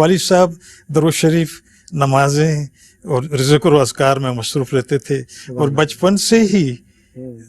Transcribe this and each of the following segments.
والد صاحب दरूद शरीफ, नमाजें और ज़िक्र और अज़कार में मसरूफ़ रहते थे. और बचपन से ही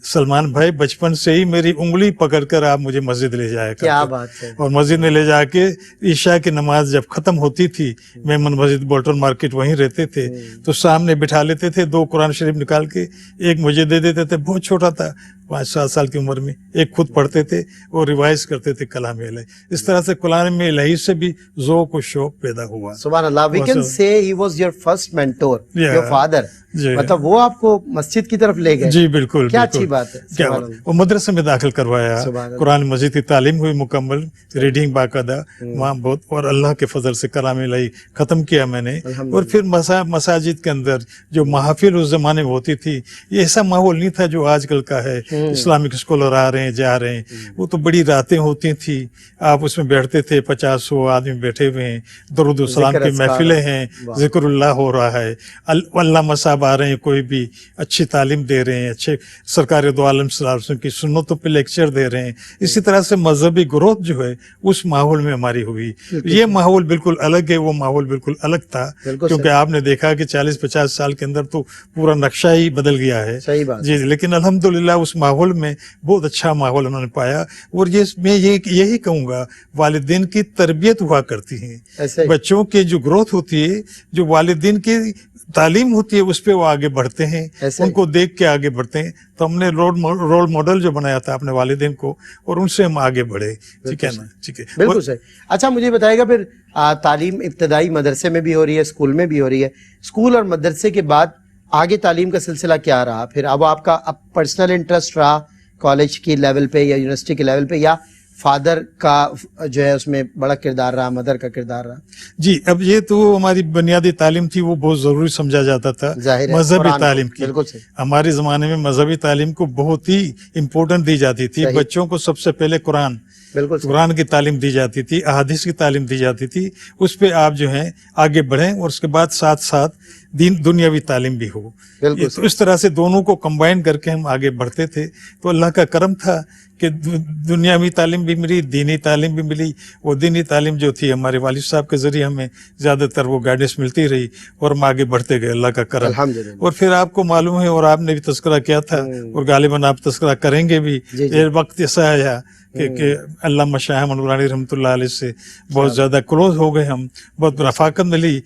सलमान भाई, बचपन से ही मेरी उंगली पकड़कर आप मुझे मस्जिद ले जाया करते. क्या बात है. और मस्जिद में ले जाके ईशा की नमाज जब खत्म होती थी, मेमन मस्जिद बोल्टन मार्केट वहीं रहते थे, तो सामने बिठा लेते थे, 2 कुरान शरीफ निकाल के एक मुझे दे देते थे. बहुत छोटा था, 5-7 साल की उम्र में. एक खुद पढ़ते थे और रिवाइज करते थे कलाम इलाही. इस तरह से कलाम इलाही से भी ज़ौक़ और शौक़ पैदा हुआ. सुभान अल्लाह. We can say he was your first mentor, your father. मतलब वो आपको मस्जिद की तरफ ले गए. जी बिल्कुल. क्या अच्छी बात है. क्या वो मदरसे में दाखिल करवाया, कुरान मजीद की तालीम हुई मुकम्मल, रीडिंग बाकायदा वहाँ बहुत. और अल्लाह के फजल से कलाम इलाही खत्म किया मैंने. और फिर मसाजिद के अंदर जो महफिल उस जमाने में होती थी, ये ऐसा माहौल नहीं था जो आजकल का है. इस्लामिक स्कॉलर आ रहे हैं, जा रहे हैं. वो तो बड़ी रातें होती थी, आप उसमें बैठते थे, 50-100 आदमी बैठे हुए हैं, दरूद सलाम की महफिलें हैं, जिक्रुल्लाह हो रहा है, अल्लामा साहब आ रहे हैं, कोई भी अच्छी तालीम दे रहे हैं, अच्छे सरकार दो आलम सल्लल्लाहु अलैहि वसल्लम की सुन्नतों पे लेक्चर दे रहे हैं. इसी तरह से मजहबी ग्रोथ जो है उस माहौल में हमारी हुई. ये माहौल बिल्कुल अलग है, वो माहौल बिल्कुल अलग था. क्योंकि आपने देखा कि 40-50 साल के अंदर तो पूरा नक्शा ही बदल गया है. सही बात. जी, लेकिन अल्हम्दुलिल्लाह उस माहौल में बहुत अच्छा माहौल उन्होंने पाया. और ये मैं यही कहूँगा, वालिदैन की तरबियत हुआ करती है, बच्चों की जो ग्रोथ होती है, जो वालिदैन की तालीम होती है, उस पे वो आगे बढ़ते हैं, उनको देख के आगे बढ़ते हैं. तो हमने रोल मॉडल जो बनाया था अपने वालिदैन को, और उनसे हम आगे बढ़े. ठीक है ना. ठीक है, बिल्कुल सही. अच्छा, मुझे बताइएगा फिर तालीम इब्तदाई मदरसे में भी हो रही है, स्कूल में भी हो रही है. स्कूल और मदरसे के बाद आगे तालीम का सिलसिला क्या रहा फिर? अब आपका पर्सनल इंटरेस्ट रहा कॉलेज की लेवल पे या यूनिवर्सिटी के लेवल पे, या फादर का जो है उसमें बड़ा किरदार रहा, मदर का किरदार रहा? जी, अब ये तो हमारी बुनियादी तालीम थी, वो बहुत जरूरी समझा जाता था. मजहबी तालीम की, हमारे जमाने में मजहबी तालीम को बहुत ही इम्पोर्टेंट दी जाती थी. बच्चों को सबसे पहले कुरान की तालीम दी जाती थी, अहादीस की तालीम दी जाती थी. उस पे आप जो है आगे बढ़ें, और उसके बाद साथ साथ दुनियावी तालीम भी हो. तो इस तरह से दोनों को कंबाइन करके हम आगे बढ़ते थे. तो अल्लाह का करम था कि दुनियावी तालीम भी मिली, दीनी तालीम भी मिली. वो दीनी तालीम जो थी हमारे वालिद साहब के जरिए हमें ज्यादातर वो गाइडेंस मिलती रही, और हम आगे बढ़ते गए, अल्लाह का करम. और फिर आपको मालूम है, और आपने भी तस्करा किया था, और गालिबन आप तस्करा करेंगे भी, ये वक्त ऐसा आया कि अल्लामा शाह नूरानी रहमतुल्लाह अलैह से बहुत ज्यादा क्लोज हो गए हम. बहुत रफाकत मिली,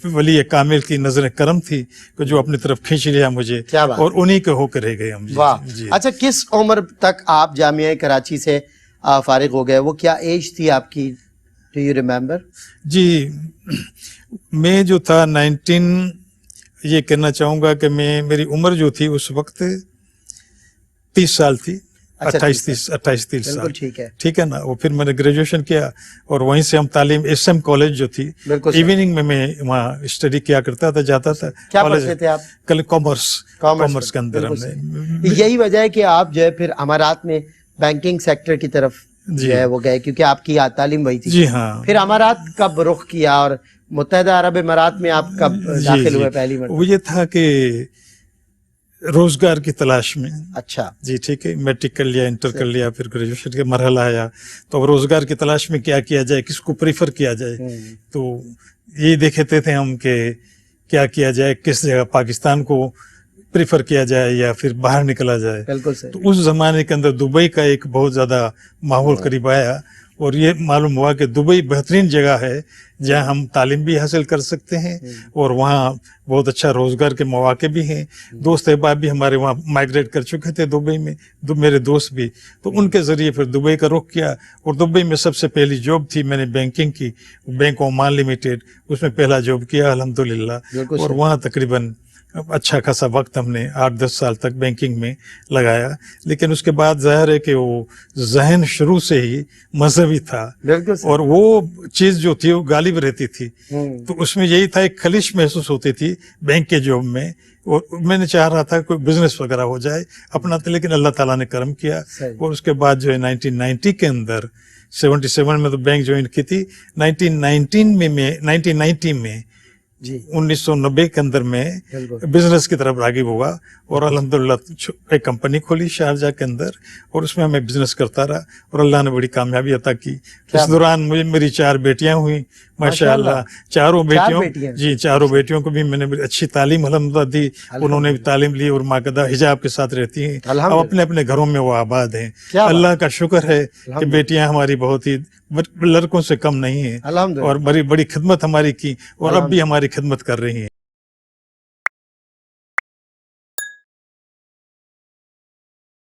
वली कामिल की नजर करम थी कि जो अपनी तरफ खींच लिया मुझे, और उन्हीं के होकर रह गए हम. वाह. अच्छा, किस उम्र तक आप जामिया कराची से फारिग हो गए? वो क्या एज थी आपकी? Do you remember? जी, मैं जो था 19, ये कहना चाहूँगा कि मेरी उम्र जो थी उस वक्त 30 साल थी. 28-30 साल. ठीक है ना. वो फिर मैंने ग्रेजुएशन किया, और वहीं से हम तालीम SM कॉलेज जो थी, इवनिंग में मैं वहाँ स्टडी किया करता था, जाता था. क्या पढ़ते थे आप? कल कॉमर्स के अंदर हमने. यही वजह है कि आप जो है फिर अमारात में बैंकिंग सेक्टर की तरफ जो है वो गए, क्योंकि आपकी तालीम वही थी. जी हाँ. फिर अमारात कब रुख किया, और मुत्तहिदा अरब इमारात में आप कब दाखिल हुए पहली बार? वो ये था कि रोजगार की तलाश में. अच्छा जी, ठीक है. मैट्रिक कर लिया, इंटर कर लिया, फिर ग्रेजुएशन का मरहला आया, तो अब रोजगार की तलाश में क्या किया जाए, किसको प्रीफर किया जाए. तो ये देखते थे हम कि क्या किया जाए, किस जगह पाकिस्तान को प्रीफर किया जाए या फिर बाहर निकला जाए. बिल्कुल सही. तो उस जमाने के अंदर दुबई का एक बहुत ज्यादा माहौल करीब आया, और ये मालूम हुआ कि दुबई बेहतरीन जगह है जहाँ हम तालीम भी हासिल कर सकते हैं, और वहाँ बहुत अच्छा रोजगार के मौके भी हैं. दोस्त अहबाब भी हमारे वहाँ माइग्रेट कर चुके थे दुबई में, मेरे दोस्त भी. तो उनके जरिए फिर दुबई का रुख किया, और दुबई में सबसे पहली जॉब थी मैंने बैंकिंग की, बैंक ओमान लिमिटेड, उसमें पहला जॉब किया अल्हम्दुलिल्लाह. और वहाँ तकरीबन अच्छा खासा वक्त हमने 8-10 साल तक बैंकिंग में लगाया. लेकिन उसके बाद जाहिर है कि वो जहन शुरू से ही मजहबी था, और वो चीज जो थी वो गालिब रहती थी. तो उसमें यही था, एक खलिश महसूस होती थी बैंक के जॉब में, और मैंने चाह रहा था कोई बिजनेस वगैरह हो जाए अपना. तो लेकिन अल्लाह ताला ने करम किया, और उसके बाद जो है 1990 के अंदर, 77 में तो बैंक ज्वाइन की थी, 1990 में जी 1990 के अंदर में बिजनेस की तरफ रागिब हुआ, और अल्हम्दुलिल्लाह एक कंपनी खोली शारजा के अंदर, और उसमें मैं बिजनेस करता रहा, और अल्लाह ने बड़ी कामयाबी अता की. इस दौरान मेरी 4 बेटियां हुई, माशाअल्लाह। चारों बेटियां। बेटियों, जी चारों बेटियों को भी मैंने अच्छी तालीम अल्हम्दुलिल्लाह दी, उन्होंने भी तालीम ली और माकदा हिजाब के साथ रहती हैं। अब अपने अपने घरों में वो आबाद हैं। अल्लाह का शुक्र है कि बेटियां हमारी बहुत ही लड़कों से कम नहीं है और बड़ी बड़ी खिदमत हमारी की और अब भी हमारी खिदमत कर रही हैं।